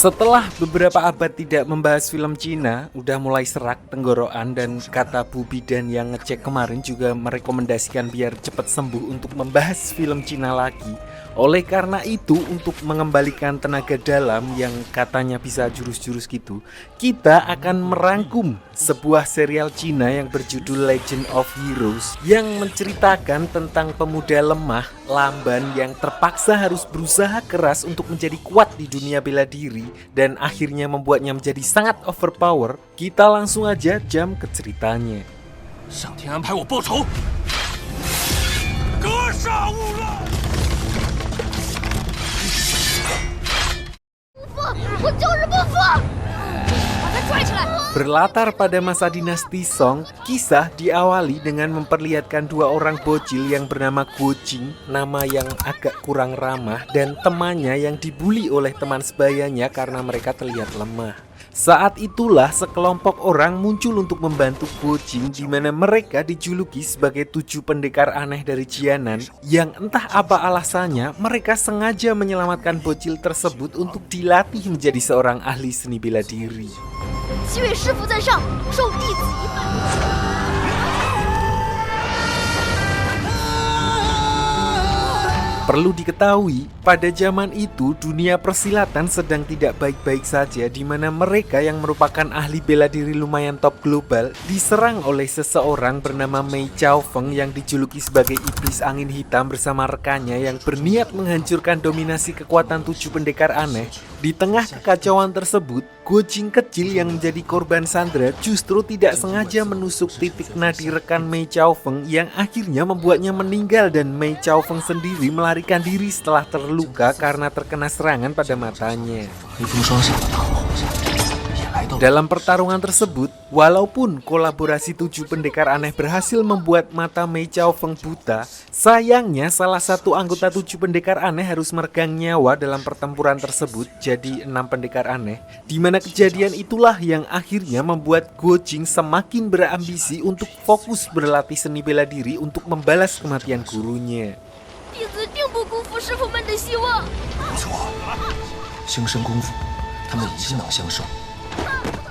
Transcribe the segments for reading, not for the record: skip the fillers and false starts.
Setelah beberapa abad tidak membahas film Cina, udah mulai serak tenggorokan dan kata Bu Bidan yang ngecek kemarin juga merekomendasikan biar cepat sembuh untuk membahas film Cina lagi. Oleh karena itu, untuk mengembalikan tenaga dalam yang katanya bisa jurus-jurus gitu, kita akan merangkum sebuah serial Cina yang berjudul Legend of Heroes yang menceritakan tentang pemuda lemah, lamban yang terpaksa harus berusaha keras untuk menjadi kuat di dunia bela diri dan akhirnya membuatnya menjadi sangat overpower. Kita langsung aja jam ke ceritanya. 上天安排我报仇，格杀勿论。 我就是不服！把他拽起来！ Berlatar pada masa dinasti Song, kisah diawali dengan memperlihatkan dua orang bocil yang bernama Guo Jing, nama yang agak kurang ramah, dan temannya yang dibully oleh teman sebayanya karena mereka terlihat lemah. Saat itulah sekelompok orang muncul untuk membantu Guo Jing, di mana mereka dijuluki sebagai 7 pendekar aneh dari Jianan yang entah apa alasannya mereka sengaja menyelamatkan bocil tersebut untuk dilatih menjadi seorang ahli seni bela diri. 7位师傅在上，受弟子一拜。 Perlu diketahui, pada zaman itu dunia persilatan sedang tidak baik-baik saja, di mana mereka yang merupakan ahli bela diri lumayan top global diserang oleh seseorang bernama Mei Chao Feng yang dijuluki sebagai iblis angin hitam bersama rekannya yang berniat menghancurkan dominasi kekuatan 7 pendekar aneh. Di tengah kekacauan tersebut, Guo Jing kecil yang menjadi korban sandera justru tidak sengaja menusuk titik nadi rekan Mei Chao Feng yang akhirnya membuatnya meninggal, dan Mei Chao Feng sendiri melarikan diri setelah terluka karena terkena serangan pada matanya. Dalam pertarungan tersebut, walaupun kolaborasi 7 pendekar aneh berhasil membuat mata Mei Chao Feng buta, sayangnya salah satu anggota 7 pendekar aneh harus meregang nyawa dalam pertempuran tersebut, jadi 6 pendekar aneh, di mana kejadian itulah yang akhirnya membuat Guo Jing semakin berambisi untuk fokus berlatih seni bela diri untuk membalas kematian gurunya. 弟子定不辜负师傅们的希望。不错，兴生功夫，他们已经能相胜。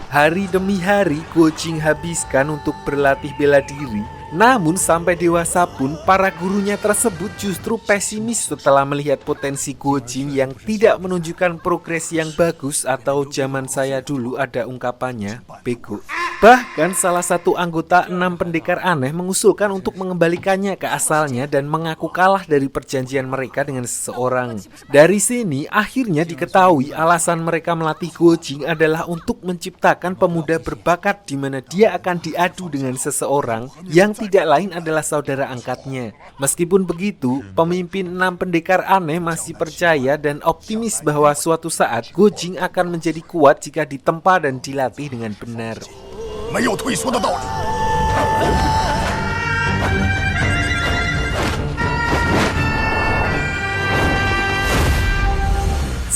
Hari demi hari Guo Jing habiskan untuk berlatih bela diri. Namun sampai dewasa pun para gurunya tersebut justru pesimis setelah melihat potensi Guo Jing yang tidak menunjukkan progres yang bagus, atau zaman saya dulu ada ungkapannya, bego. Bahkan salah satu anggota 6 pendekar aneh mengusulkan untuk mengembalikannya ke asalnya dan mengaku kalah dari perjanjian mereka dengan seseorang. Dari sini akhirnya diketahui alasan mereka melatih Guo Jing adalah untuk menciptakan pemuda berbakat di mana dia akan diadu dengan seseorang yang tidak lain adalah saudara angkatnya. Meskipun begitu, pemimpin 6 pendekar aneh masih percaya dan optimis bahwa suatu saat Guo Jing akan menjadi kuat jika ditempa dan dilatih dengan benar. 没有退缩的道理。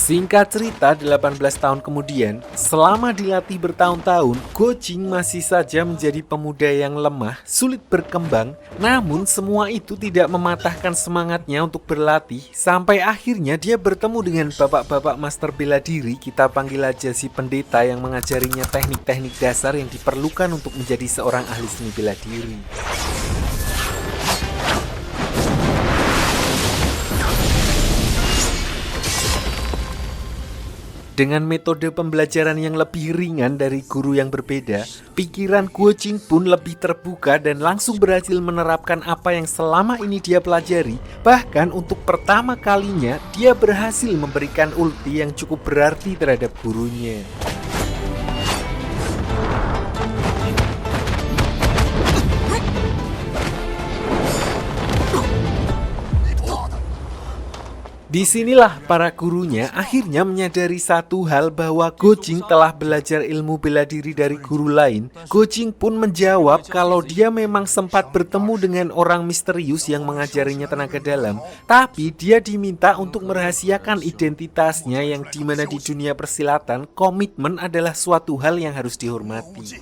Singkat cerita, 18 tahun kemudian, selama dilatih bertahun-tahun, Guo Jing masih saja menjadi pemuda yang lemah, sulit berkembang. Namun semua itu tidak mematahkan semangatnya untuk berlatih, sampai akhirnya dia bertemu dengan bapak-bapak master bela diri, kita panggil aja si pendeta, yang mengajarinya teknik-teknik dasar yang diperlukan untuk menjadi seorang ahli seni bela diri. Dengan metode pembelajaran yang lebih ringan dari guru yang berbeda, pikiran Guo Jing pun lebih terbuka dan langsung berhasil menerapkan apa yang selama ini dia pelajari. Bahkan untuk pertama kalinya, dia berhasil memberikan ulti yang cukup berarti terhadap gurunya. Disinilah para gurunya akhirnya menyadari satu hal, bahwa Guo Jing telah belajar ilmu bela diri dari guru lain. Guo Jing pun menjawab kalau dia memang sempat bertemu dengan orang misterius yang mengajarinya tenaga dalam, tapi dia diminta untuk merahasiakan identitasnya, yang dimana di dunia persilatan komitmen adalah suatu hal yang harus dihormati.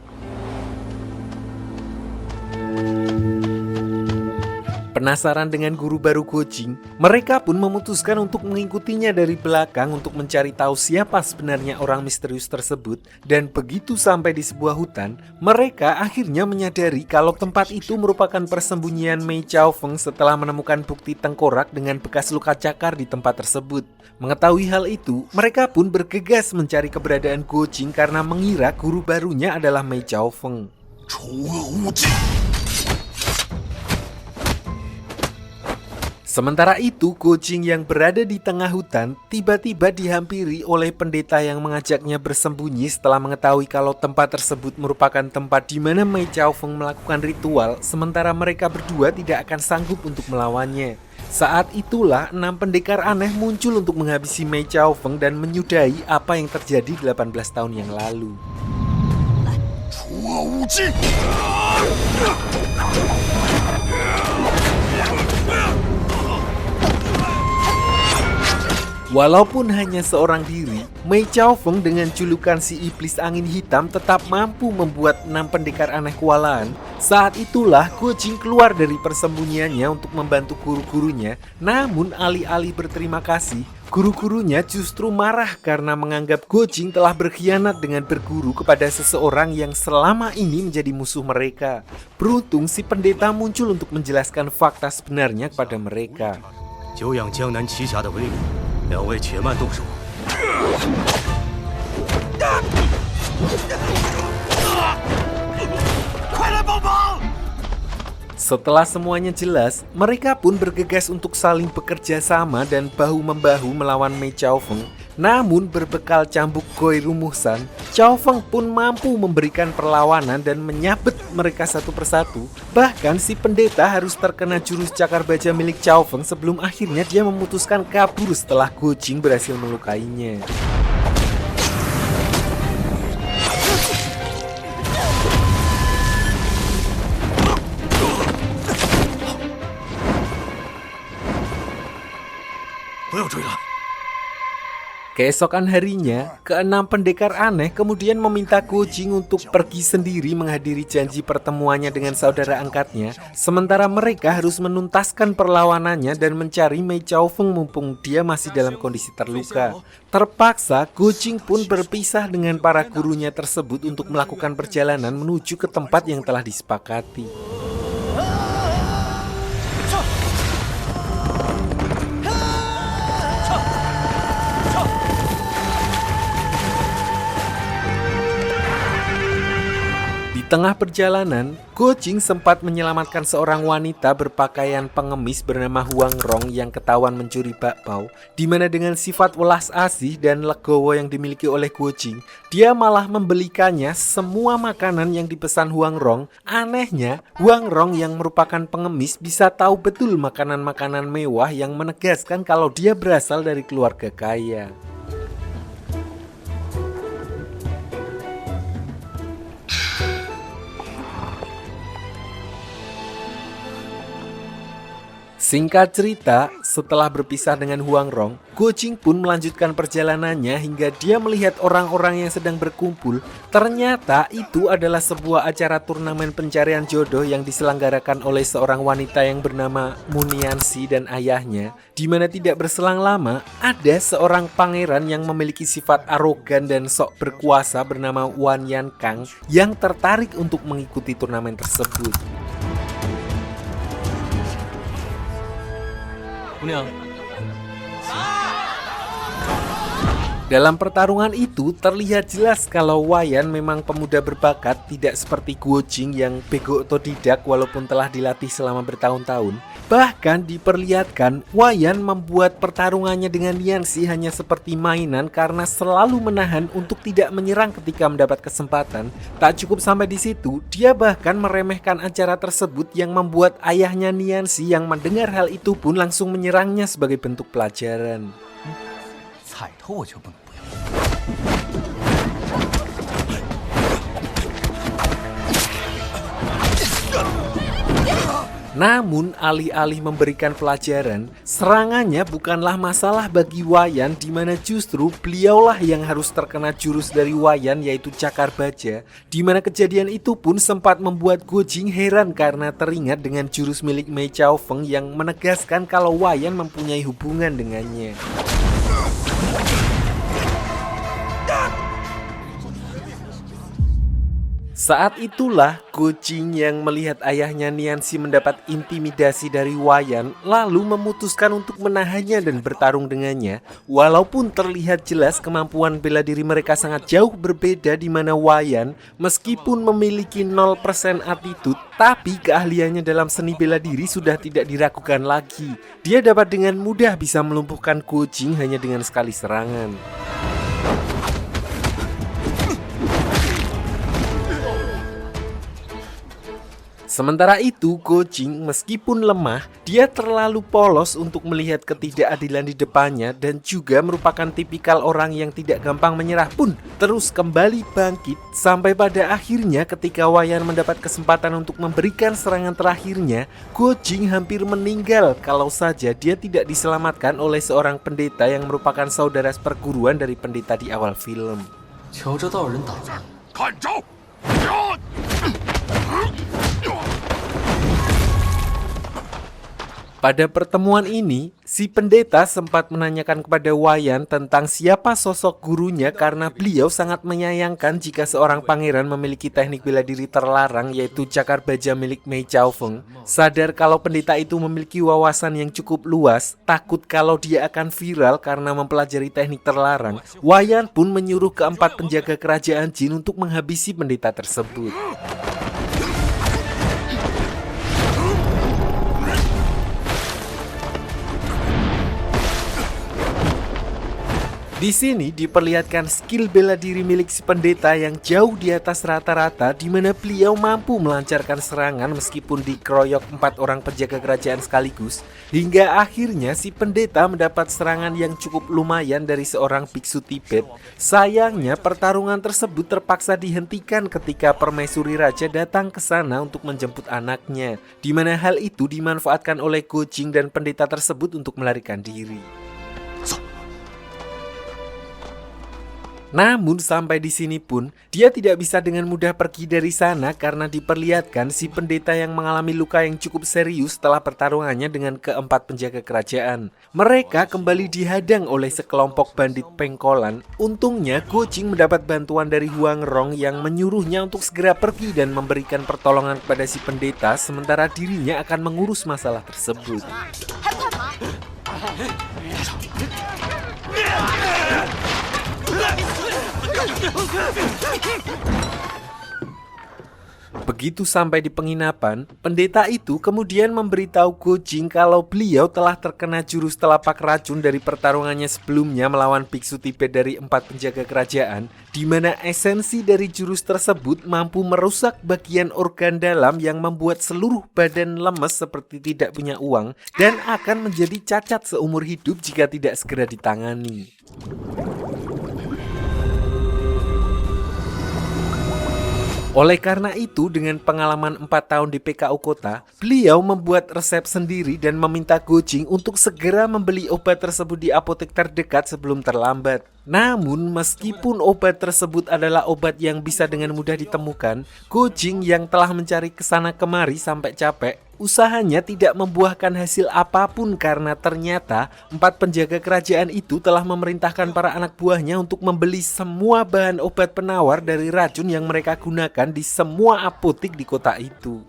Penasaran dengan guru baru Gojing, mereka pun memutuskan untuk mengikutinya dari belakang untuk mencari tahu siapa sebenarnya orang misterius tersebut. Dan begitu sampai di sebuah hutan, mereka akhirnya menyadari kalau tempat itu merupakan persembunyian Mei Chaofeng setelah menemukan bukti tengkorak dengan bekas luka cakar di tempat tersebut. Mengetahui hal itu, mereka pun bergegas mencari keberadaan Gojing karena mengira guru barunya adalah Mei Chaofeng. 除恶务尽。 Sementara itu, Gojing yang berada di tengah hutan tiba-tiba dihampiri oleh pendeta yang mengajaknya bersembunyi setelah mengetahui kalau tempat tersebut merupakan tempat di mana Mei Chaofeng melakukan ritual, sementara mereka berdua tidak akan sanggup untuk melawannya. Saat itulah 6 pendekar aneh muncul untuk menghabisi Mei Chaofeng dan menyudahi apa yang terjadi 18 tahun yang lalu. 除恶务尽。 Walaupun hanya seorang diri, Mei Chaofeng dengan julukan si iblis angin hitam tetap mampu membuat 6 pendekar aneh kewalahan. Saat itulah Gojing keluar dari persembunyiannya untuk membantu guru-gurunya. Namun alih-alih berterima kasih, guru-gurunya justru marah karena menganggap Gojing telah berkhianat dengan berguru kepada seseorang yang selama ini menjadi musuh mereka. Beruntung si pendeta muncul untuk menjelaskan fakta sebenarnya kepada mereka. 久仰江南奇侠的威武，两位且慢动手。快来帮忙！ Setelah semuanya jelas, mereka pun bergegas untuk saling bekerja sama dan bahu-membahu melawan Mei Chaofeng. Namun berbekal cambuk Goi Rumusan, Chaofeng pun mampu memberikan perlawanan dan menyabet mereka satu persatu. Bahkan si pendeta harus terkena jurus cakar baja milik Chaofeng sebelum akhirnya dia memutuskan kabur setelah Gojing berhasil melukainya. Keesokan harinya, keenam pendekar aneh kemudian meminta Gojing untuk pergi sendiri menghadiri janji pertemuannya dengan saudara angkatnya, sementara mereka harus menuntaskan perlawanannya dan mencari Mei Chaofeng mumpung dia masih dalam kondisi terluka. Terpaksa, Gojing pun berpisah dengan para gurunya tersebut untuk melakukan perjalanan menuju ke tempat yang telah disepakati. Di tengah perjalanan, Gojing sempat menyelamatkan seorang wanita berpakaian pengemis bernama Huang Rong yang ketahuan mencuri bakpao, di mana dengan sifat welas asih dan legowo yang dimiliki oleh Gojing, dia malah membelikannya semua makanan yang dipesan Huang Rong. Anehnya, Huang Rong yang merupakan pengemis bisa tahu betul makanan-makanan mewah yang menegaskan kalau dia berasal dari keluarga kaya. Singkat cerita, setelah berpisah dengan Huang Rong, Gojing pun melanjutkan perjalanannya hingga dia melihat orang-orang yang sedang berkumpul. Ternyata itu adalah sebuah acara turnamen pencarian jodoh yang diselenggarakan oleh seorang wanita yang bernama Muniansi dan ayahnya, di mana tidak berselang lama, ada seorang pangeran yang memiliki sifat arogan dan sok berkuasa bernama Wan Yan Kang yang tertarik untuk mengikuti turnamen tersebut. 姑娘， Dalam pertarungan itu terlihat jelas kalau Wayan memang pemuda berbakat, tidak seperti Gojing yang bego otodidak walaupun telah dilatih selama bertahun-tahun. Bahkan diperlihatkan Wayan membuat pertarungannya dengan Lianxi hanya seperti mainan karena selalu menahan untuk tidak menyerang ketika mendapat kesempatan. Tak cukup sampai di situ, dia bahkan meremehkan acara tersebut yang membuat ayahnya Lianxi yang mendengar hal itu pun langsung menyerangnya sebagai bentuk pelajaran. 彩头我就不能不要。Namun alih-alih memberikan pelajaran, serangannya bukanlah masalah bagi Wayan, di mana justru beliaulah yang harus terkena jurus dari Wayan, yaitu Cakar Baja, di mana kejadian itu pun sempat membuat Gojing heran karena teringat dengan jurus milik Mei Chao Feng yang menegaskan kalau Wayan mempunyai hubungan dengannya. Saat itulah Gojing yang melihat ayahnya Nianxi mendapat intimidasi dari Wayan lalu memutuskan untuk menahannya dan bertarung dengannya. Walaupun terlihat jelas kemampuan bela diri mereka sangat jauh berbeda, di mana Wayan meskipun memiliki 0% attitude, tapi keahliannya dalam seni bela diri sudah tidak diragukan lagi. Dia dapat dengan mudah bisa melumpuhkan Gojing hanya dengan sekali serangan. Sementara itu, Gojing meskipun lemah, dia terlalu polos untuk melihat ketidakadilan di depannya dan juga merupakan tipikal orang yang tidak gampang menyerah pun terus kembali bangkit sampai pada akhirnya ketika Wayan mendapat kesempatan untuk memberikan serangan terakhirnya, Gojing hampir meninggal kalau saja dia tidak diselamatkan oleh seorang pendeta yang merupakan saudara perguruan dari pendeta di awal film. 瞧这道人打的，看招！ Pada pertemuan ini, si pendeta sempat menanyakan kepada Wayan tentang siapa sosok gurunya karena beliau sangat menyayangkan jika seorang pangeran memiliki teknik bela diri terlarang, yaitu Cakar Baja milik Mei Chao Feng. Sadar kalau pendeta itu memiliki wawasan yang cukup luas, takut kalau dia akan viral karena mempelajari teknik terlarang, Wayan pun menyuruh keempat penjaga kerajaan Jin untuk menghabisi pendeta tersebut. Di sini diperlihatkan skill bela diri milik si pendeta yang jauh di atas rata-rata, di mana beliau mampu melancarkan serangan meskipun dikeroyok 4 orang penjaga kerajaan sekaligus, hingga akhirnya si pendeta mendapat serangan yang cukup lumayan dari seorang biksu Tibet. Sayangnya pertarungan tersebut terpaksa dihentikan ketika permaisuri raja datang ke sana untuk menjemput anaknya, di mana hal itu dimanfaatkan oleh Gojing dan pendeta tersebut untuk melarikan diri. Namun sampai di sini pun dia tidak bisa dengan mudah pergi dari sana karena diperlihatkan si pendeta yang mengalami luka yang cukup serius setelah pertarungannya dengan keempat penjaga kerajaan. Mereka kembali dihadang oleh sekelompok bandit pengkolan. Untungnya Gojing mendapat bantuan dari Huang Rong yang menyuruhnya untuk segera pergi dan memberikan pertolongan kepada si pendeta, sementara dirinya akan mengurus masalah tersebut. Begitu sampai di penginapan, pendeta itu kemudian memberitahu Gojing kalau beliau telah terkena jurus telapak racun dari pertarungannya sebelumnya melawan biksu Tibet dari 4 penjaga kerajaan, di mana esensi dari jurus tersebut mampu merusak bagian organ dalam yang membuat seluruh badan lemes seperti tidak punya uang dan akan menjadi cacat seumur hidup jika tidak segera ditangani. Oleh karena itu, dengan pengalaman 4 tahun di PKU Kota, beliau membuat resep sendiri dan meminta Gojing untuk segera membeli obat tersebut di apotek terdekat sebelum terlambat. Namun, meskipun obat tersebut adalah obat yang bisa dengan mudah ditemukan, Gojing yang telah mencari kesana kemari sampai capek, usahanya tidak membuahkan hasil apapun karena ternyata 4 penjaga kerajaan itu telah memerintahkan para anak buahnya untuk membeli semua bahan obat penawar dari racun yang mereka gunakan di semua apotek di kota itu.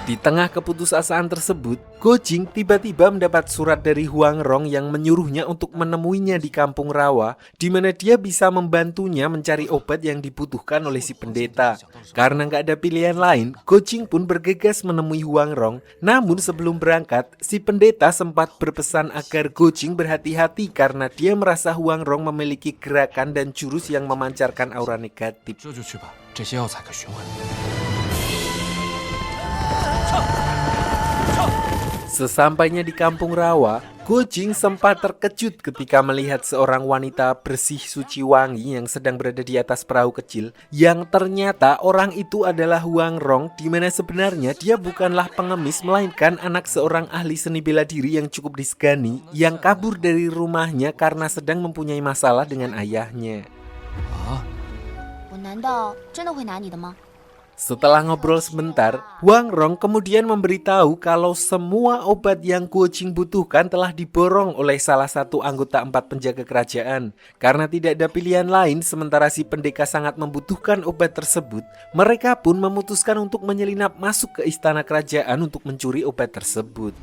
Di tengah keputusasaan tersebut, Gojing tiba-tiba mendapat surat dari Huang Rong yang menyuruhnya untuk menemuinya di Kampung Rawa, di mana dia bisa membantunya mencari obat yang dibutuhkan oleh si pendeta. Karena nggak ada pilihan lain, Gojing pun bergegas menemui Huang Rong. Namun sebelum berangkat, si pendeta sempat berpesan agar Gojing berhati-hati karena dia merasa Huang Rong memiliki gerakan dan jurus yang memancarkan aura negatif. 这就去吧，这些药材可询问。 Sesampainya di Kampung Rawa, Guo Jing sempat terkejut ketika melihat seorang wanita bersih suci wangi yang sedang berada di atas perahu kecil, yang ternyata orang itu adalah Huang Rong, di mana sebenarnya dia bukanlah pengemis melainkan anak seorang ahli seni bela diri yang cukup disegani yang kabur dari rumahnya karena sedang mempunyai masalah dengan ayahnya. 我难道真的会拿你的吗？ Setelah ngobrol sebentar, Huang Rong kemudian memberitahu kalau semua obat yang Guo Jing butuhkan telah diborong oleh salah satu anggota 4 penjaga kerajaan. Karena tidak ada pilihan lain sementara si pendekar sangat membutuhkan obat tersebut, mereka pun memutuskan untuk menyelinap masuk ke istana kerajaan untuk mencuri obat tersebut.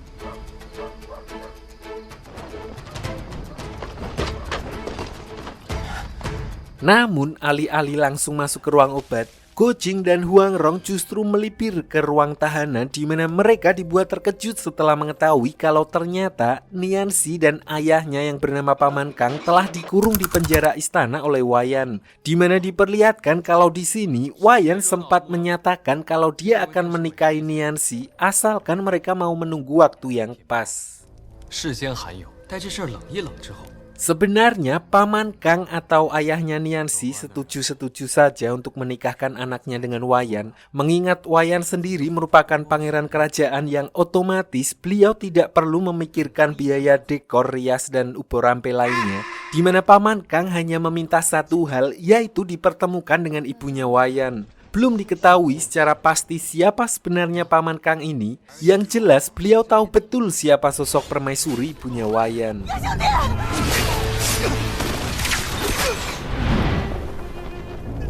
Namun, alih-alih langsung masuk ke ruang obat, Guo Jing dan Huang Rong justru melipir ke ruang tahanan di mana mereka dibuat terkejut setelah mengetahui kalau ternyata Nianxi dan ayahnya yang bernama Paman Kang telah dikurung di penjara istana oleh Wayan. Di mana diperlihatkan kalau di sini Wayan sempat menyatakan kalau dia akan menikahi Nianxi asalkan mereka mau menunggu waktu yang pas. 世间罕有，待这事儿冷一冷之后。 Sebenarnya Paman Kang atau ayahnya Nianxi setuju-setuju saja untuk menikahkan anaknya dengan Wayan, mengingat Wayan sendiri merupakan pangeran kerajaan yang otomatis beliau tidak perlu memikirkan biaya dekor, rias, dan ubo-rampe lainnya, di mana Paman Kang hanya meminta satu hal, yaitu dipertemukan dengan ibunya Wayan. Belum diketahui secara pasti siapa sebenarnya Paman Kang ini. Yang jelas beliau tahu betul siapa sosok permaisuri ibunya Wayan.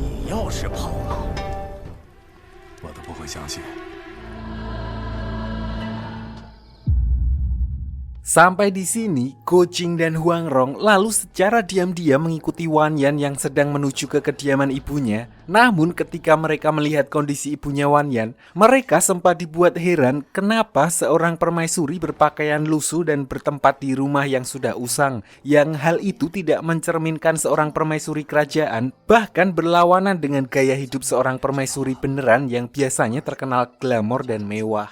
你要是跑了，我都不会相信。 Sampai di sini, Guo Jing dan Huang Rong lalu secara diam-diam mengikuti Wan Yan yang sedang menuju ke kediaman ibunya. Namun ketika mereka melihat kondisi ibunya Wan Yan, mereka sempat dibuat heran kenapa seorang permaisuri berpakaian lusuh dan bertempat di rumah yang sudah usang. Yang hal itu tidak mencerminkan seorang permaisuri kerajaan, bahkan berlawanan dengan gaya hidup seorang permaisuri beneran yang biasanya terkenal glamor dan mewah.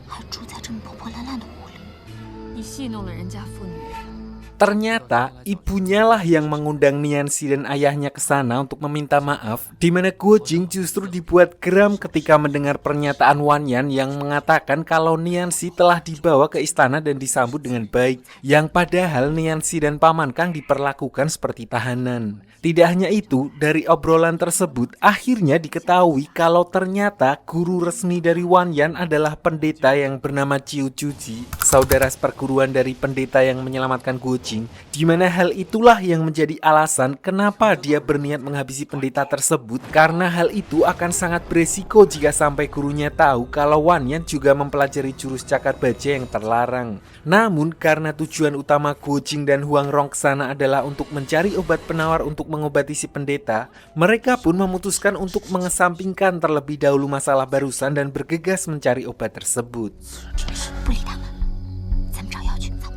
还住在这么破破烂烂的屋里。 你戏弄了人家妇女。 Ternyata ibunya lah yang mengundang Nianxi dan ayahnya ke sana untuk meminta maaf, di mana Guo Jing justru dibuat geram ketika mendengar pernyataan Wan Yan yang mengatakan kalau Nianxi telah dibawa ke istana dan disambut dengan baik, yang padahal Nianxi dan Paman Kang diperlakukan seperti tahanan. Tidak hanya itu, dari obrolan tersebut akhirnya diketahui kalau ternyata guru resmi dari Wan Yan adalah pendeta yang bernama Chiu Chuji, saudara seperguruan dari pendeta yang menyelamatkan Guo Jing, di mana hal itulah yang menjadi alasan kenapa dia berniat menghabisi pendeta tersebut, karena hal itu akan sangat beresiko jika sampai gurunya tahu kalau Wan Yan juga mempelajari jurus cakar baja yang terlarang. Namun karena tujuan utama Guo Jing dan Huang Rong kesana adalah untuk mencari obat penawar untuk mengobati si pendeta, mereka pun memutuskan untuk mengesampingkan terlebih dahulu masalah barusan dan bergegas mencari obat tersebut. 不理他们，咱们找药去。走。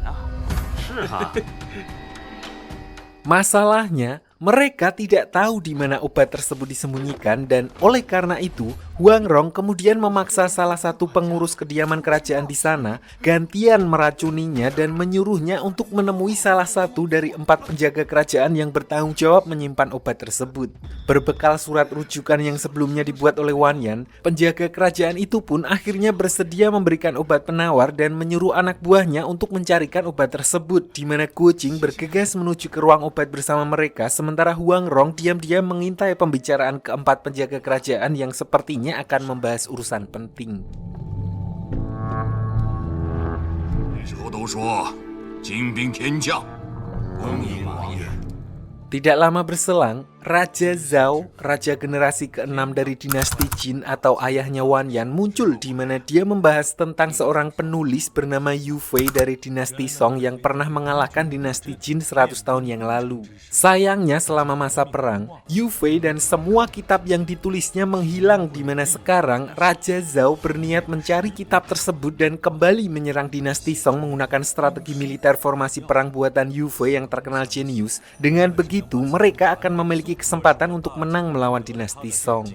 Masalahnya, mereka tidak tahu di mana obat tersebut disembunyikan dan oleh karena itu, Huang Rong kemudian memaksa salah satu pengurus kediaman kerajaan di sana gantian meracuninya dan menyuruhnya untuk menemui salah satu dari 4 penjaga kerajaan yang bertanggung jawab menyimpan obat tersebut. Berbekal surat rujukan yang sebelumnya dibuat oleh Wan Yan, penjaga kerajaan itu pun akhirnya bersedia memberikan obat penawar dan menyuruh anak buahnya untuk mencarikan obat tersebut, di mana Guo Jing bergegas menuju ke ruang obat bersama mereka, sementara Huang Rong diam-diam mengintai pembicaraan keempat penjaga kerajaan yang sepertinya akan membahas urusan penting. 那时候都说精兵天将，恭迎王爷。 Tidak lama berselang, Raja Zhao, raja generasi ke-6 dari dinasti Jin atau ayahnya Wan Yan muncul, di mana dia membahas tentang seorang penulis bernama Yu Fei dari dinasti Song yang pernah mengalahkan dinasti Jin 100 tahun yang lalu. Sayangnya selama masa perang, Yu Fei dan semua kitab yang ditulisnya menghilang, di mana sekarang Raja Zhao berniat mencari kitab tersebut dan kembali menyerang dinasti Song menggunakan strategi militer formasi perang buatan Yu Fei yang terkenal jenius. Dengan begitu, mereka akan memiliki kesempatan untuk menang melawan dinasti Song.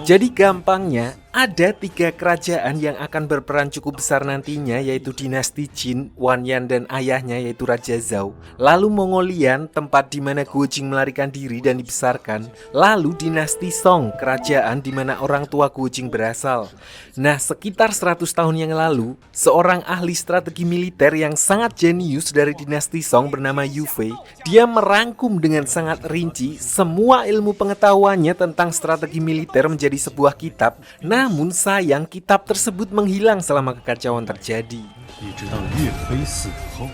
Jadi gampangnya, Ada 3 kerajaan yang akan berperan cukup besar nantinya, yaitu dinasti Qin, Wanyan, dan ayahnya yaitu Raja Zhao. Lalu Mongolian, tempat di mana Guo Jing melarikan diri dan dibesarkan. Lalu dinasti Song, kerajaan di mana orang tua Guo Jing berasal. Nah, sekitar 100 tahun yang lalu, seorang ahli strategi militer yang sangat jenius dari dinasti Song bernama Yu Fei, dia merangkum dengan sangat rinci semua ilmu pengetahuannya tentang strategi militer menjadi sebuah kitab. Namun sayang, kitab tersebut menghilang selama kekacauan terjadi. 一直到岳飞死后，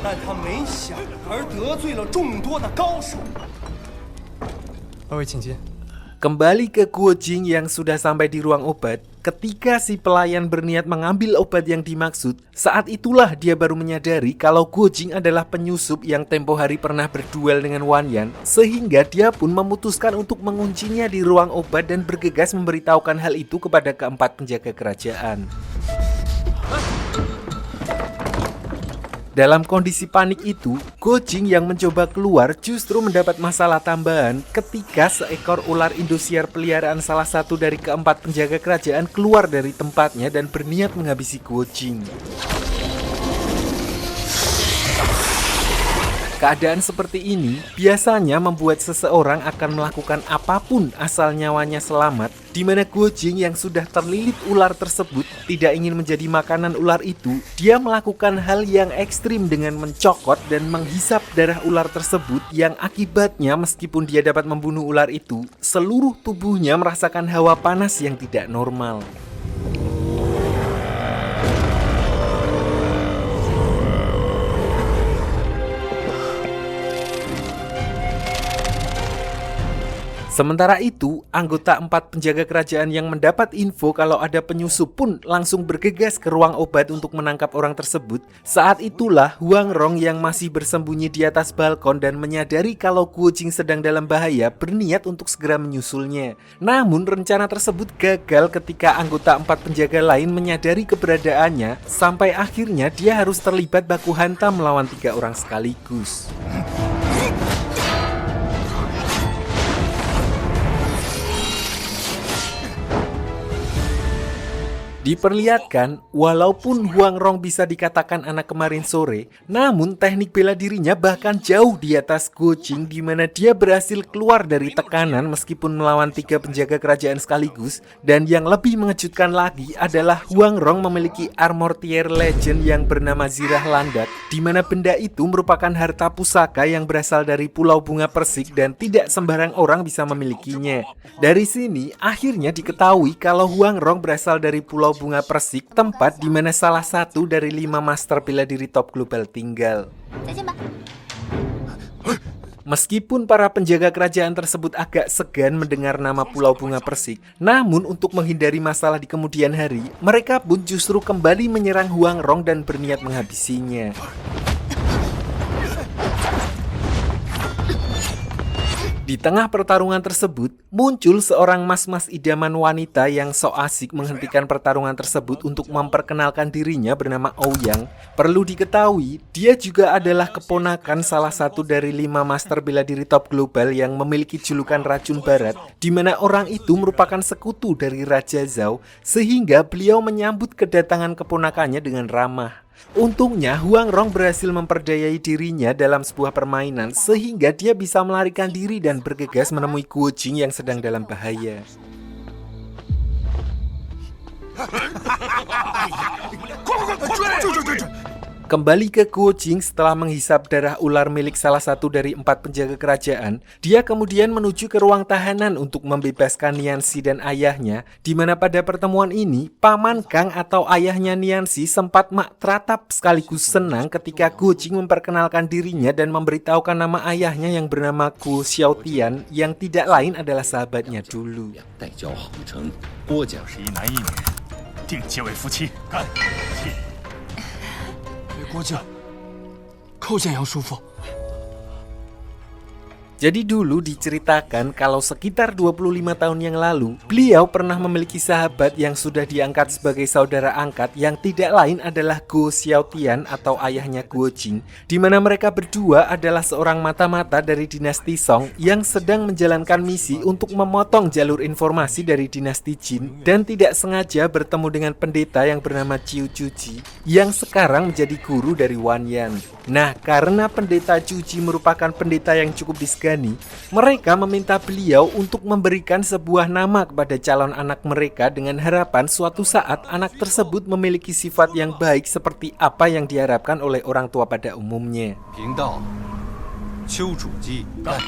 但他没想而得罪了众多的高手。二位请进。 Kembali ke Guo Jing yang sudah sampai di ruang obat. Ketika si pelayan berniat mengambil obat yang dimaksud, saat itulah dia baru menyadari kalau Guo Jing adalah penyusup yang tempo hari pernah berduel dengan Wanyan, sehingga dia pun memutuskan untuk menguncinya di ruang obat dan bergegas memberitahukan hal itu kepada keempat penjaga kerajaan. Dalam kondisi panik itu, Guo Jing yang mencoba keluar justru mendapat masalah tambahan ketika seekor ular Indosiar peliharaan salah satu dari keempat penjaga kerajaan keluar dari tempatnya dan berniat menghabisi Guo Jing. Keadaan seperti ini biasanya membuat seseorang akan melakukan apapun asal nyawanya selamat, di mana Guo Jing yang sudah terlilit ular tersebut tidak ingin menjadi makanan ular itu. Dia melakukan hal yang ekstrim dengan mencokot dan menghisap darah ular tersebut, yang akibatnya meskipun dia dapat membunuh ular itu, seluruh tubuhnya merasakan hawa panas yang tidak normal. Sementara itu, anggota 4 penjaga kerajaan yang mendapat info kalau ada penyusup pun langsung bergegas ke ruang obat untuk menangkap orang tersebut. Saat itulah Huang Rong yang masih bersembunyi di atas balkon dan menyadari kalau Guo Jing sedang dalam bahaya berniat untuk segera menyusulnya. Namun rencana tersebut gagal ketika anggota 4 penjaga lain menyadari keberadaannya, sampai akhirnya dia harus terlibat baku hantam melawan 3 orang sekaligus. Diperlihatkan, walaupun Huang Rong bisa dikatakan anak kemarin sore, namun teknik bela dirinya bahkan jauh di atas Guo Jing, di mana dia berhasil keluar dari tekanan meskipun melawan 3 penjaga kerajaan sekaligus. Dan yang lebih mengejutkan lagi adalah Huang Rong memiliki armor tier legend yang bernama Zirah Landak, di mana benda itu merupakan harta pusaka yang berasal dari Pulau Bunga Persik dan tidak sembarang orang bisa memilikinya. Dari sini akhirnya diketahui kalau Huang Rong berasal dari Pulau Bunga Persik, tempat di mana salah satu dari 5 master bela diri top global tinggal. Meskipun para penjaga kerajaan tersebut agak segan mendengar nama Pulau Bunga Persik, namun untuk menghindari masalah di kemudian hari, mereka pun justru kembali menyerang Huang Rong dan berniat menghabisinya. Di tengah pertarungan tersebut, muncul seorang mas-mas idaman wanita yang sok asik menghentikan pertarungan tersebut untuk memperkenalkan dirinya bernama Ouyang. Perlu diketahui, dia juga adalah keponakan salah satu dari 5 master bela diri top global yang memiliki julukan Racun Barat, di mana orang itu merupakan sekutu dari Raja Zhao, sehingga beliau menyambut kedatangan keponakannya dengan ramah. Untungnya Huang Rong berhasil memperdayai dirinya dalam sebuah permainan sehingga dia bisa melarikan diri dan bergegas menemui Guo Jing yang sedang dalam bahaya. Kembali ke Guo Jing setelah menghisap darah ular milik salah satu dari 4 penjaga kerajaan, dia kemudian menuju ke ruang tahanan untuk membebaskan Nianxi dan ayahnya, di mana pada pertemuan ini, Paman Kang atau ayahnya Nianxi sempat makteratap sekaligus senang ketika Guo Jing memperkenalkan dirinya dan memberitahukan nama ayahnya yang bernama Guo Xiaotian, yang tidak lain adalah sahabatnya dulu. 郭靖，寇建阳叔父， Jadi dulu diceritakan kalau sekitar 25 tahun yang lalu, beliau pernah memiliki sahabat yang sudah diangkat sebagai saudara angkat yang tidak lain adalah Guo Xiaotian atau ayahnya Guo Jing, di mana mereka berdua adalah seorang mata-mata dari dinasti Song yang sedang menjalankan misi untuk memotong jalur informasi dari dinasti Jin dan tidak sengaja bertemu dengan pendeta yang bernama Qiu Chuji yang sekarang menjadi guru dari Wan Yan. Nah, karena pendeta Chuji merupakan pendeta yang cukup disegani, mereka meminta beliau untuk memberikan sebuah nama kepada calon anak mereka dengan harapan suatu saat anak tersebut memiliki sifat yang baik seperti apa yang diharapkan oleh orang tua pada umumnya. 贫道丘处机干。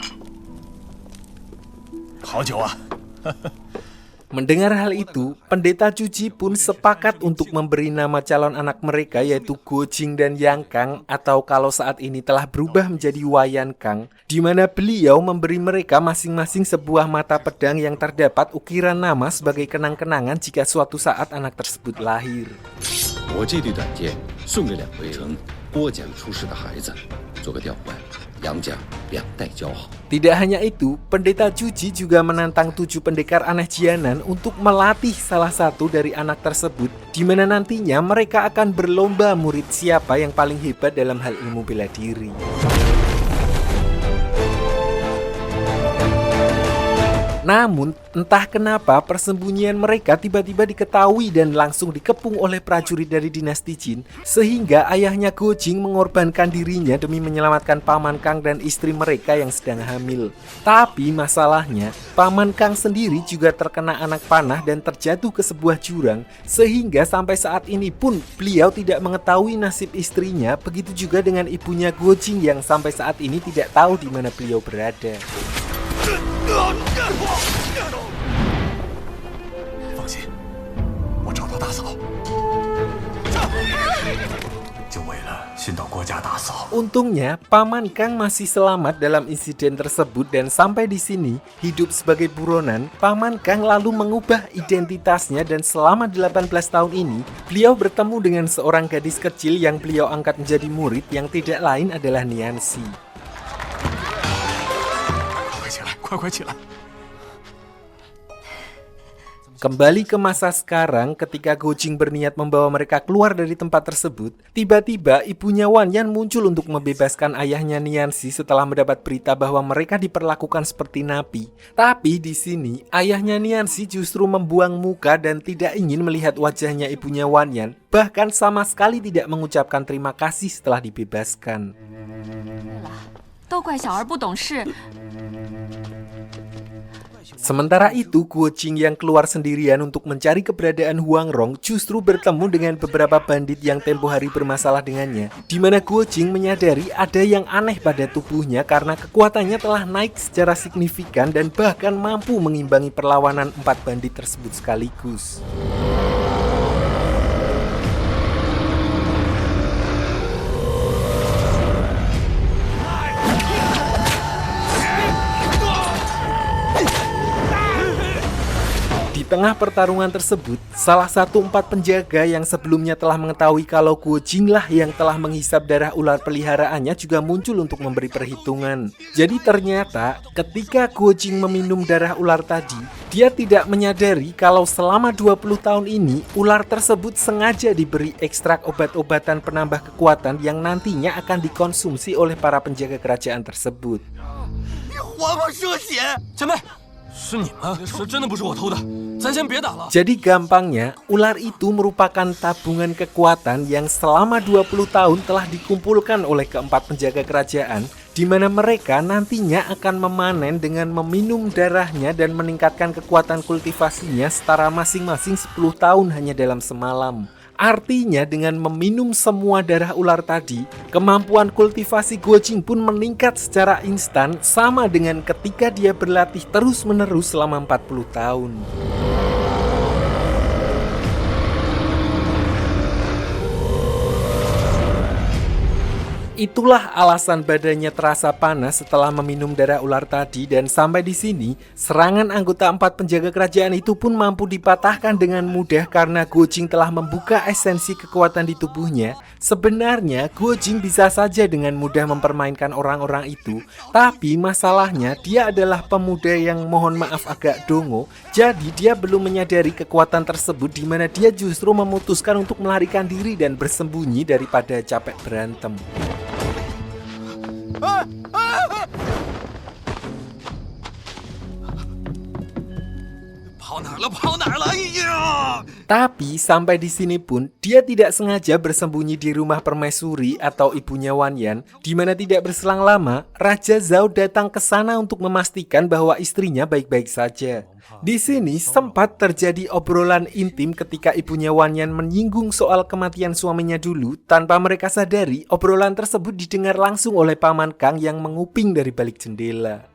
好酒啊！ Mendengar hal itu, pendeta Chuji pun sepakat untuk memberi nama calon anak mereka yaitu Guo Jing dan Yang Kang atau kalau saat ini telah berubah menjadi Wayan Kang, di mana beliau memberi mereka masing-masing sebuah mata pedang yang terdapat ukiran nama sebagai kenang-kenangan jika suatu saat anak tersebut lahir. 我这对短剑送给2位播讲出世的孩子，做个调换，杨家2代交好。 Tidak hanya itu, pendeta Chuji juga menantang 7 pendekar aneh Jianan untuk melatih salah satu dari anak tersebut, di mana nantinya mereka akan berlomba murid siapa yang paling hebat dalam hal ilmu bela diri. Namun, entah kenapa persembunyian mereka tiba-tiba diketahui dan langsung dikepung oleh prajurit dari dinasti Jin, sehingga ayahnya Guo Jing mengorbankan dirinya demi menyelamatkan Paman Kang dan istri mereka yang sedang hamil. Tapi masalahnya, Paman Kang sendiri juga terkena anak panah dan terjatuh ke sebuah jurang, sehingga sampai saat ini pun beliau tidak mengetahui nasib istrinya, begitu juga dengan ibunya Guo Jing yang sampai saat ini tidak tahu di mana beliau berada. 放心，我找到大嫂，就为了寻到国家大嫂。 Untungnya, Paman Kang masih selamat dalam insiden tersebut dan sampai di sini, hidup sebagai buronan, Paman Kang lalu mengubah identitasnya dan selama 18 tahun ini, beliau bertemu dengan seorang gadis kecil yang beliau angkat menjadi murid yang tidak lain adalah Nianxi. 快快起来！ Kembali ke masa sekarang, ketika Guo Jing berniat membawa mereka keluar dari tempat tersebut, tiba-tiba ibunya Wan Yan muncul untuk membebaskan ayahnya Nianxi setelah mendapat berita bahwa mereka diperlakukan seperti napi. Tapi di sini, ayahnya Nianxi justru membuang muka dan tidak ingin melihat wajahnya ibunya Wan Yan, bahkan sama sekali tidak mengucapkan terima kasih setelah dibebaskan. 都怪小儿不懂事。 Sementara itu, Guo Jing yang keluar sendirian untuk mencari keberadaan Huang Rong justru bertemu dengan beberapa bandit yang tempo hari bermasalah dengannya, di mana Guo Jing menyadari ada yang aneh pada tubuhnya karena kekuatannya telah naik secara signifikan dan bahkan mampu mengimbangi perlawanan 4 bandit tersebut sekaligus. Di tengah pertarungan tersebut, salah satu 4 penjaga yang sebelumnya telah mengetahui kalau Guo Jing lah yang telah menghisap darah ular peliharaannya juga muncul untuk memberi perhitungan. Jadi ternyata ketika Guo Jing meminum darah ular tadi, dia tidak menyadari kalau selama 20 tahun ini ular tersebut sengaja diberi ekstrak obat-obatan penambah kekuatan yang nantinya akan dikonsumsi oleh para penjaga kerajaan tersebut. 还我射血！前辈，是你们？是真的不是我偷的，咱先别打了。 Jadi gampangnya, ular itu merupakan tabungan kekuatan yang selama 20 tahun telah dikumpulkan oleh keempat penjaga kerajaan, di mana mereka nantinya akan memanen dengan meminum darahnya dan meningkatkan kekuatan kultivasinya setara masing-masing 10 tahun hanya dalam semalam. Artinya dengan meminum semua darah ular tadi, kemampuan kultivasi Guo Jing pun meningkat secara instan sama dengan ketika dia berlatih terus-menerus selama 40 tahun. Itulah alasan badannya terasa panas setelah meminum darah ular tadi, dan sampai di sini serangan anggota 4 penjaga kerajaan itu pun mampu dipatahkan dengan mudah karena Guo Jing telah membuka esensi kekuatan di tubuhnya. Sebenarnya Guo Jing bisa saja dengan mudah mempermainkan orang-orang itu, tapi masalahnya dia adalah pemuda yang mohon maaf agak dongo. Jadi dia belum menyadari kekuatan tersebut, di mana dia justru memutuskan untuk melarikan diri dan bersembunyi daripada capek berantem. Tapi sampai di sini pun dia tidak sengaja bersembunyi di rumah permaisuri atau ibunya Wan Yan, di mana tidak berselang lama Raja Zhao datang ke sana untuk memastikan bahwa istrinya baik-baik saja. Di sini sempat terjadi obrolan intim ketika ibunya Wan Yan menyinggung soal kematian suaminya dulu. Tanpa mereka sadari, obrolan tersebut didengar langsung oleh Paman Kang yang menguping dari balik jendela.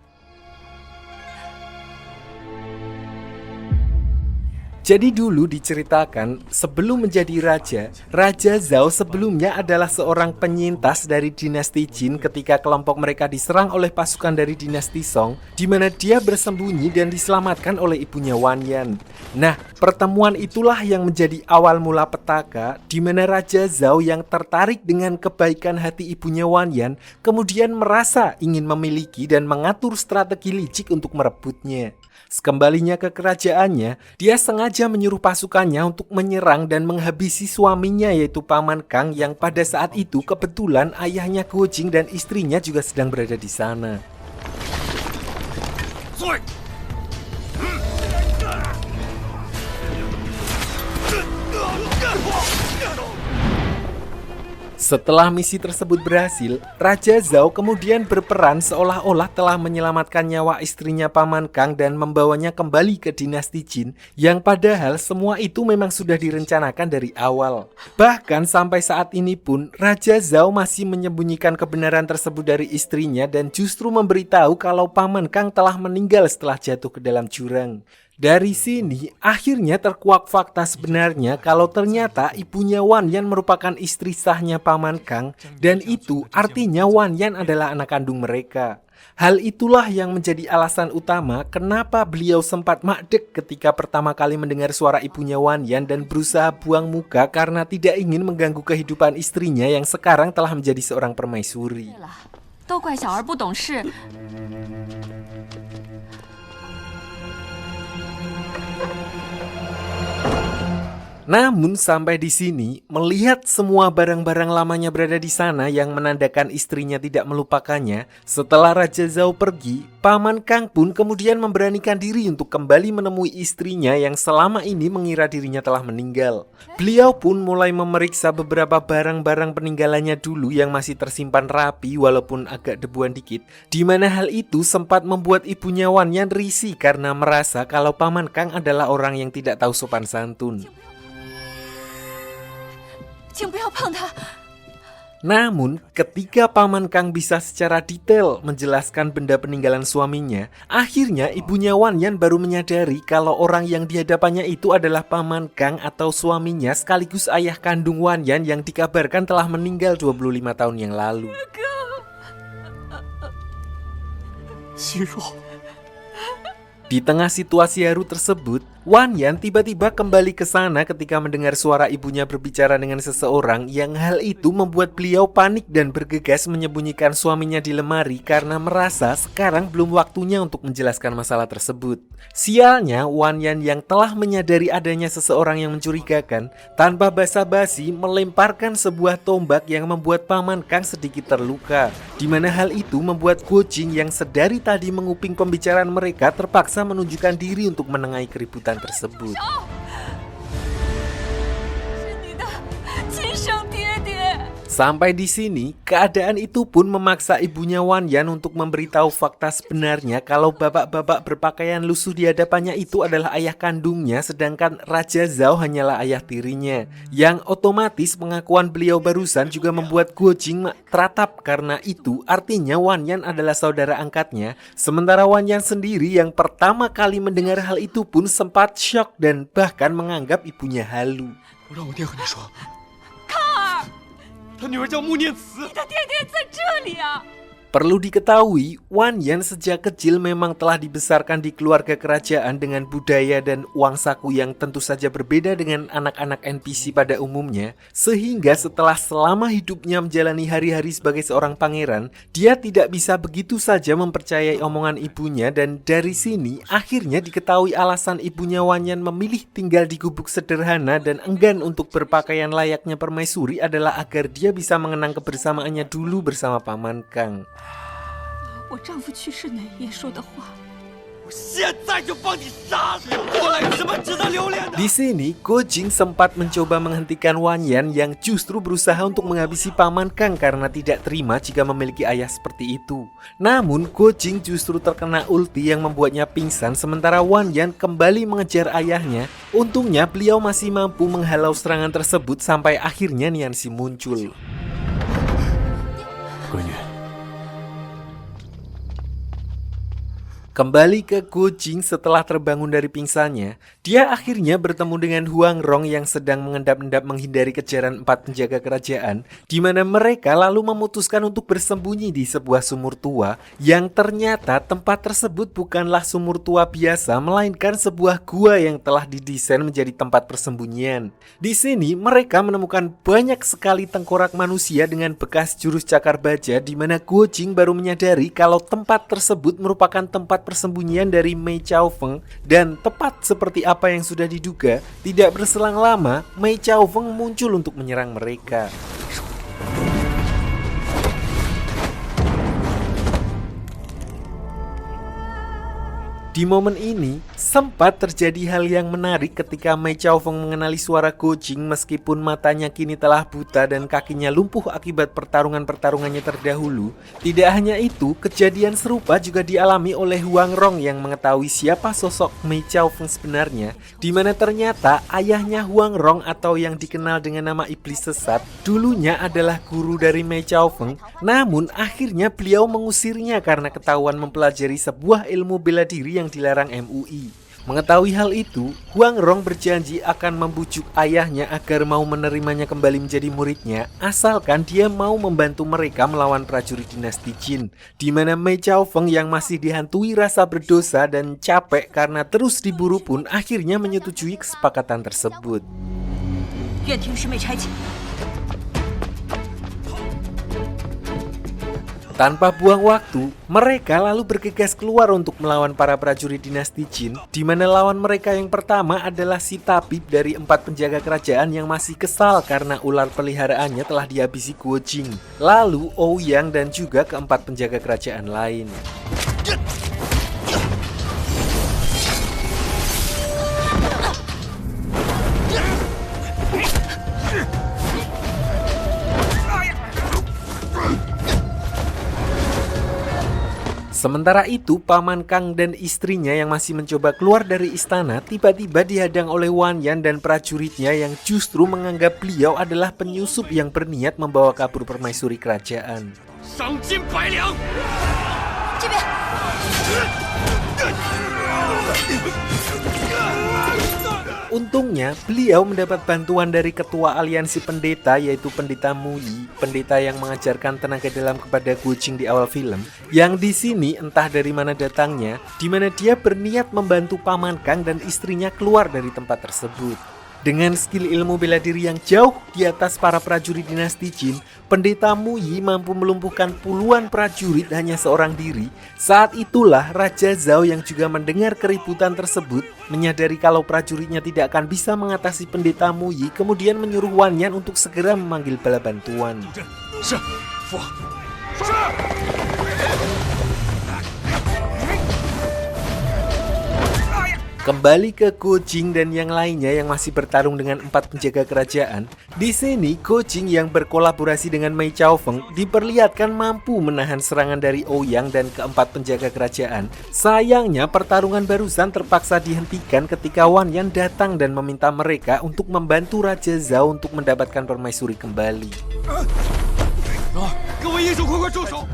Jadi dulu diceritakan, sebelum menjadi raja, Raja Zhao sebelumnya adalah seorang penyintas dari dinasti Jin ketika kelompok mereka diserang oleh pasukan dari dinasti Song, di mana dia bersembunyi dan diselamatkan oleh ibunya Wan Yan. Nah, pertemuan itulah yang menjadi awal mula petaka, di mana Raja Zhao yang tertarik dengan kebaikan hati ibunya Wan Yan, kemudian merasa ingin memiliki dan mengatur strategi licik untuk merebutnya. Sekembalinya ke kerajaannya, dia sengaja menyuruh pasukannya untuk menyerang dan menghabisi suaminya yaitu Paman Kang yang pada saat itu kebetulan ayahnya Guo Jing dan istrinya juga sedang berada di sana. Setelah misi tersebut berhasil, Raja Zhao kemudian berperan seolah-olah telah menyelamatkan nyawa istrinya Paman Kang dan membawanya kembali ke dinasti Jin, yang padahal semua itu memang sudah direncanakan dari awal. Bahkan sampai saat ini pun, Raja Zhao masih menyembunyikan kebenaran tersebut dari istrinya dan justru memberitahu kalau Paman Kang telah meninggal setelah jatuh ke dalam jurang. Dari sini akhirnya terkuak fakta sebenarnya kalau ternyata ibunya Wan Yan merupakan istri sahnya Paman Kang, dan itu artinya Wan Yan adalah anak kandung mereka. Hal itulah yang menjadi alasan utama kenapa beliau sempat makdek ketika pertama kali mendengar suara ibunya Wan Yan dan berusaha buang muka karena tidak ingin mengganggu kehidupan istrinya yang sekarang telah menjadi seorang permaisuri. 都怪小儿不懂事。 Namun sampai di sini, melihat semua barang-barang lamanya berada di sana yang menandakan istrinya tidak melupakannya, setelah Raja Zhao pergi, Paman Kang pun kemudian memberanikan diri untuk kembali menemui istrinya yang selama ini mengira dirinya telah meninggal. Beliau pun mulai memeriksa beberapa barang-barang peninggalannya dulu yang masih tersimpan rapi walaupun agak debuan dikit, di mana hal itu sempat membuat ibunya Wan Yan risih karena merasa kalau Paman Kang adalah orang yang tidak tahu sopan santun. 请不要碰他。 Namun, ketika Paman Kang bisa secara detail menjelaskan benda peninggalan suaminya, akhirnya ibunya Wan Yan baru menyadari kalau orang yang dihadapannya itu adalah Paman Kang atau suaminya sekaligus ayah kandung Wan Yan yang dikabarkan telah meninggal 25 tahun yang lalu. 心若， Di tengah situasi haru tersebut, Wan Yan tiba-tiba kembali ke sana ketika mendengar suara ibunya berbicara dengan seseorang yang hal itu membuat beliau panik dan bergegas menyembunyikan suaminya di lemari karena merasa sekarang belum waktunya untuk menjelaskan masalah tersebut. Sialnya, Wan Yan yang telah menyadari adanya seseorang yang mencurigakan, tanpa basa-basi melemparkan sebuah tombak yang membuat Paman Kang sedikit terluka, di mana hal itu membuat Guo Jing yang sedari tadi menguping pembicaraan mereka terpaksa menunjukkan diri untuk menengahi keributan tersebut. 是你的亲生爹爹。 Sampai di sini, keadaan itu pun memaksa ibunya Wan Yan untuk memberitahu fakta sebenarnya kalau bapak-bapak berpakaian lusuh di hadapannya itu adalah ayah kandungnya, sedangkan Raja Zhao hanyalah ayah tirinya. Yang otomatis pengakuan beliau barusan juga membuat Guo Jing teratap karena itu artinya Wan Yan adalah saudara angkatnya. Sementara Wan Yan sendiri yang pertama kali mendengar hal itu pun sempat syok dan bahkan menganggap ibunya halu. 我让我爹和你说，他他女儿叫穆念慈。你的爹爹在这里啊！ Perlu diketahui, Wanyan sejak kecil memang telah dibesarkan di keluarga kerajaan dengan budaya dan uang saku yang tentu saja berbeda dengan anak-anak NPC pada umumnya, sehingga setelah selama hidupnya menjalani hari-hari sebagai seorang pangeran, dia tidak bisa begitu saja mempercayai omongan ibunya, dan dari sini akhirnya diketahui alasan ibunya Wanyan memilih tinggal di gubuk sederhana dan enggan untuk berpakaian layaknya permaisuri adalah agar dia bisa mengenang kebersamaannya dulu bersama Paman Kang. 我丈夫去世那夜说的话， 我现在就帮你杀了！我来有什么值得留恋的？ Di sini, Gojing sempat mencoba menghentikan Wanyan yang justru berusaha untuk menghabisi Paman Kang karena tidak terima jika memiliki ayah seperti itu. Namun, Gojing justru terkena ulti yang membuatnya pingsan sementara Wanyan kembali mengejar ayahnya. Untungnya, beliau masih mampu menghalau serangan tersebut sampai akhirnya Nianxi muncul. 闺女， Kembali ke Gojing setelah terbangun dari pingsannya, dia akhirnya bertemu dengan Huang Rong yang sedang mengendap-endap menghindari kejaran 4 penjaga kerajaan, di mana mereka lalu memutuskan untuk bersembunyi di sebuah sumur tua, yang ternyata tempat tersebut bukanlah sumur tua biasa, melainkan sebuah gua yang telah didesain menjadi tempat persembunyian. Di sini mereka menemukan banyak sekali tengkorak manusia dengan bekas jurus cakar baja, di mana Gojing baru menyadari kalau tempat tersebut merupakan tempat persembunyian dari Mei Chaofeng, dan tepat seperti apa yang sudah diduga, tidak berselang lama Mei Chaofeng muncul untuk menyerang mereka. Di momen ini, sempat terjadi hal yang menarik ketika Mei Chaofeng mengenali suara Gojing meskipun matanya kini telah buta dan kakinya lumpuh akibat pertarungannya terdahulu. Tidak hanya itu, kejadian serupa juga dialami oleh Huang Rong yang mengetahui siapa sosok Mei Chaofeng sebenarnya, di mana ternyata ayahnya Huang Rong atau yang dikenal dengan nama Iblis Sesat dulunya adalah guru dari Mei Chaofeng, namun akhirnya beliau mengusirnya karena ketahuan mempelajari sebuah ilmu bela diri yang dilarang MUI. Mengetahui hal itu, Huang Rong berjanji akan membujuk ayahnya agar mau menerimanya kembali menjadi muridnya, asalkan dia mau membantu mereka melawan prajurit dinasti Jin, di mana Mei Chaofeng yang masih dihantui rasa berdosa dan capek karena terus diburu pun akhirnya menyetujui kesepakatan tersebut. 愿听师妹差遣。 Tanpa buang waktu, mereka lalu bergegas keluar untuk melawan para prajurit dinasti Jin, di mana lawan mereka yang pertama adalah si tabib dari 4 penjaga kerajaan yang masih kesal karena ular peliharaannya telah dihabisi Gojing, lalu Ouyang dan juga keempat penjaga kerajaan lain. Sementara itu, Paman Kang dan istrinya yang masih mencoba keluar dari istana tiba-tiba dihadang oleh Wanyan dan prajuritnya yang justru menganggap beliau adalah penyusup yang berniat membawa kabur permaisuri kerajaan. 赏金100两。这边。 Untungnya, beliau mendapat bantuan dari ketua aliansi pendeta yaitu Pendeta Muyi, pendeta yang mengajarkan tenaga dalam kepada Gojing di awal film. Yang di sini entah dari mana datangnya, di mana dia berniat membantu Paman Kang dan istrinya keluar dari tempat tersebut. Dengan skill ilmu bela diri yang jauh di atas para prajurit dinasti Jin, Pendeta Muyi mampu melumpuhkan puluhan prajurit hanya seorang diri. Saat itulah Raja Zhao yang juga mendengar keributan tersebut, menyadari kalau prajuritnya tidak akan bisa mengatasi Pendeta Muyi, kemudian menyuruh Wanyan untuk segera memanggil bala bantuan. Kembali ke Gojing dan yang lainnya yang masih bertarung dengan 4 penjaga kerajaan. Di sini Gojing yang berkolaborasi dengan Mei Chaofeng diperlihatkan mampu menahan serangan dari Ouyang dan keempat penjaga kerajaan. Sayangnya pertarungan barusan terpaksa dihentikan ketika Wanyan datang dan meminta mereka untuk membantu Raja Zhao untuk mendapatkan permaisuri kembali. 各位英雄，快快住手！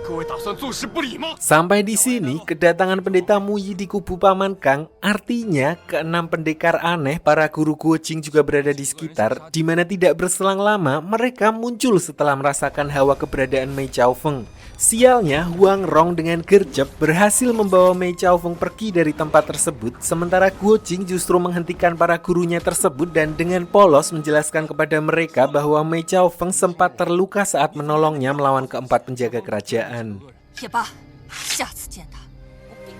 各位打算坐视不理吗？ Sampai di sini, kedatangan pendeta Muyi di kubu Paman Kang artinya keenam pendekar aneh para guru Guojing juga berada di sekitar, di mana tidak berselang lama mereka muncul setelah merasakan hawa keberadaan Mei Chaofeng. Sialnya, Huang Rong dengan gercep berhasil membawa Mei Chaofeng pergi dari tempat tersebut, sementara Guojing justru menghentikan para gurunya tersebut dan dengan polos menjelaskan kepada mereka bahwa Mei Chaofeng sempat terluka saat menolongnya melawan keempat penjaga kerajaan. 也罢，下次见他，我必。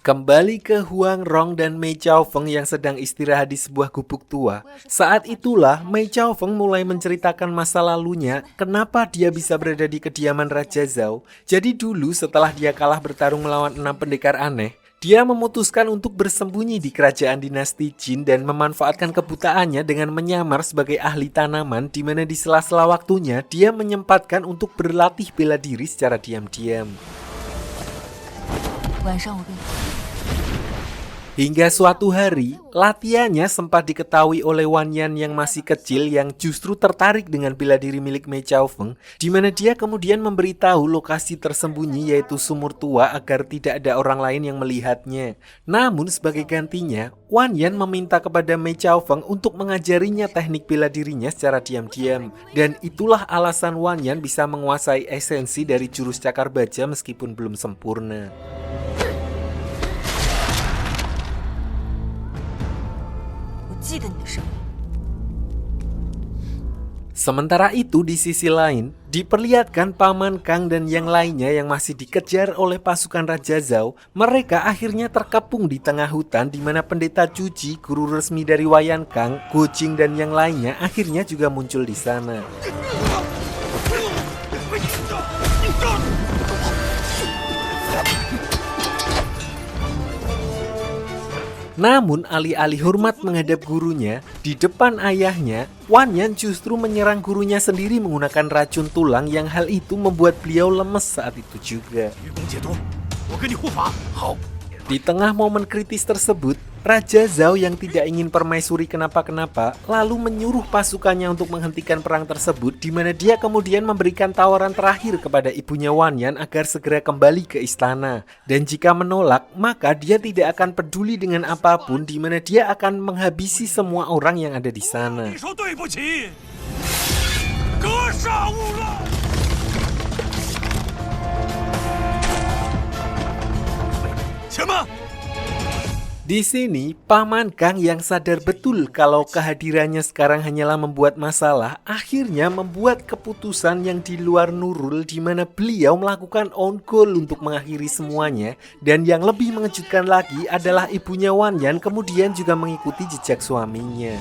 Kembali ke Huang Rong dan Mei Chaofeng yang sedang istirahat di sebuah gubuk tua. Saat itulah Mei Chaofeng mulai menceritakan masa lalunya, kenapa dia bisa berada di kediaman Raja Zhao. Jadi dulu setelah dia kalah bertarung melawan 6 pendekar aneh, dia memutuskan untuk bersembunyi di kerajaan dinasti Jin dan memanfaatkan kebutaannya dengan menyamar sebagai ahli tanaman, di mana di sela-sela waktunya dia menyempatkan untuk berlatih bela diri secara diam-diam. 晚上我跟你。 Hingga suatu hari, latihannya sempat diketahui oleh Wan Yan yang masih kecil yang justru tertarik dengan bela diri milik Mei Chaofeng, di mana dia kemudian memberitahu lokasi tersembunyi yaitu sumur tua agar tidak ada orang lain yang melihatnya. Namun sebagai gantinya, Wan Yan meminta kepada Mei Chaofeng untuk mengajarinya teknik bela dirinya secara diam-diam. Dan itulah alasan Wan Yan bisa menguasai esensi dari jurus cakar baja meskipun belum sempurna. Sementara itu di sisi lain, diperlihatkan Paman Kang dan yang lainnya yang masih dikejar oleh pasukan Raja Zhao, mereka akhirnya terkepung di tengah hutan di mana pendeta Cuci, guru resmi dari Wayan Kang, Guojing dan yang lainnya akhirnya juga muncul di sana. Namun alih-alih hormat menghadap gurunya, di depan ayahnya, Wan Yan justru menyerang gurunya sendiri menggunakan racun tulang yang hal itu membuat beliau lemes saat itu juga. 愚公解毒，我跟你护法。好。 Di tengah momen kritis tersebut, Raja Zhao yang tidak ingin permaisuri kenapa-kenapa lalu menyuruh pasukannya untuk menghentikan perang tersebut, di mana dia kemudian memberikan tawaran terakhir kepada ibunya Wan Yan agar segera kembali ke istana. Dan jika menolak, maka dia tidak akan peduli dengan apapun, di mana dia akan menghabisi semua orang yang ada di sana. 你说对不起，格杀勿论。 前们。 Di sini, Paman Kang yang sadar betul kalau kehadirannya sekarang hanyalah membuat masalah, akhirnya membuat keputusan yang di luar nurul di mana beliau melakukan on goal untuk mengakhiri semuanya. Dan yang lebih mengejutkan lagi adalah ibunya Wan Yan kemudian juga mengikuti jejak suaminya.